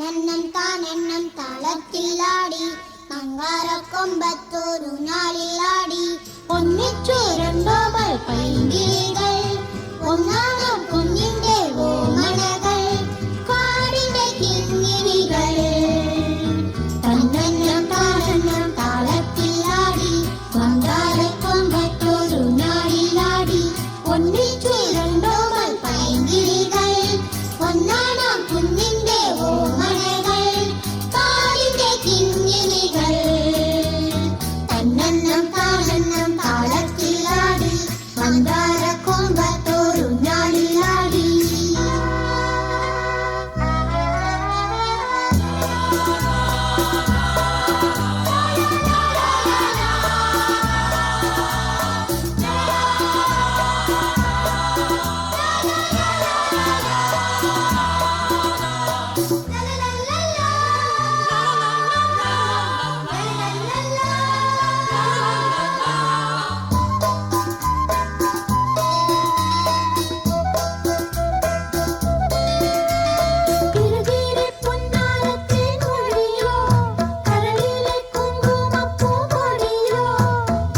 തന്നെണ്ണം താനെണ്ണം താളത്തിലാടി മങ്കാരക്കൊമ്പത്തോരു നാളിലാടി ഒന്നിച്ചു രണ്ടോമൽ പൈങ്കിളികൾ ഒന്നാം കുഞ്ഞിന്റെ ഓമനകൾ കാടിന്റെ കിങ്ങിണികൾ തന്നെണ്ണം താനെണ്ണം താളത്തിലാടി മങ്കാരക്കൊമ്പത്തോരു നാളിലാടി ഒന്നിച്ചു രണ്ടോമൽ പൈങ്കിളികൾ ഒന്നാം കുഞ്ഞിന്റെ ഓമനകൾ കാടിന്റെ കിങ്ങിണികൾ തന്നെണ്ണം താനെണ്ണം താളത്തിലാടി മന്ദാരക്കൊമ്പത്തോരു നാളിലാടി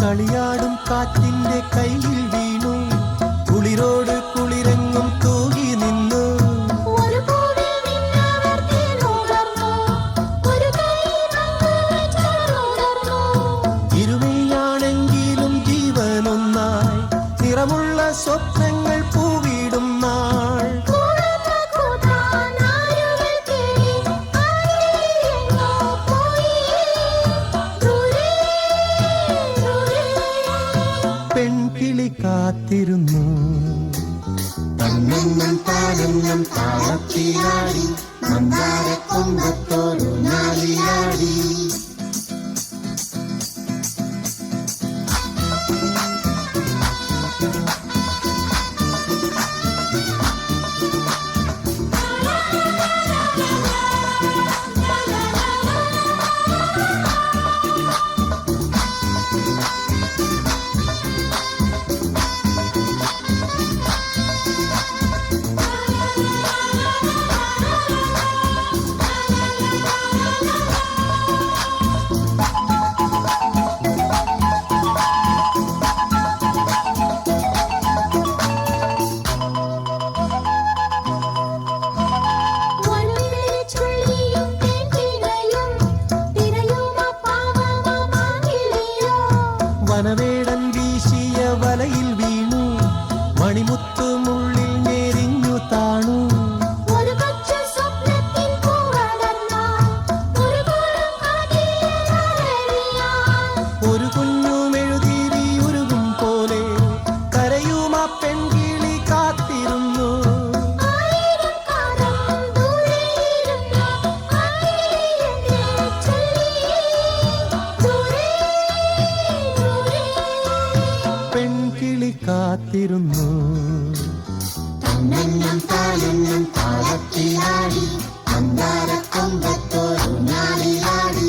കളിയാടും കാറ്റിന്റെ കയ്യിൽ വീണു കുളിരോട് കുളിരെങ്ങും തൂകി നിന്നു ഇരുമയാണെങ്കിലും ജീവനൊന്നായി നിറമുള്ള സ്വപ്നങ്ങൾ പൂവിടും നാൾ പെൺകിളി കാത്തിരുന്നു തന്നെണ്ണം താനെണ്ണം താളത്തിലാടി മന്ദാരക്കൊമ്പത്തോരു നാളിലാടി വനവേടൻ വീശിയ വലയിൽ വീണു മണിമുത്തുമുള്ളിൽ ഞെരിഞ്ഞു താണു ഒരു കുഞ്ഞുമെഴുതിരി ഉരുകും പോലെ കരയും ആ പെൺകിളി കാത്തിരുന്നു പെൺകിളി കാത്തിരുന്നു തന്നെണ്ണം താനെണ്ണം താളത്തിലാടി മന്ദാരക്കൊമ്പത്തോരു നാളിലാടി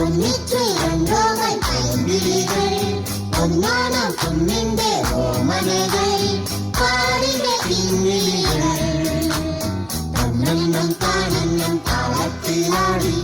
ഒന്നിച്ചു രണ്ടോമൽ പൈങ്കിളികൾ ഒന്നാം കുഞ്ഞിന്റെ ഓമനകൾ കാടിന്റെ കിങ്ങിണികൾ തന്നെണ്ണം താനെണ്ണം താളത്തിലാടി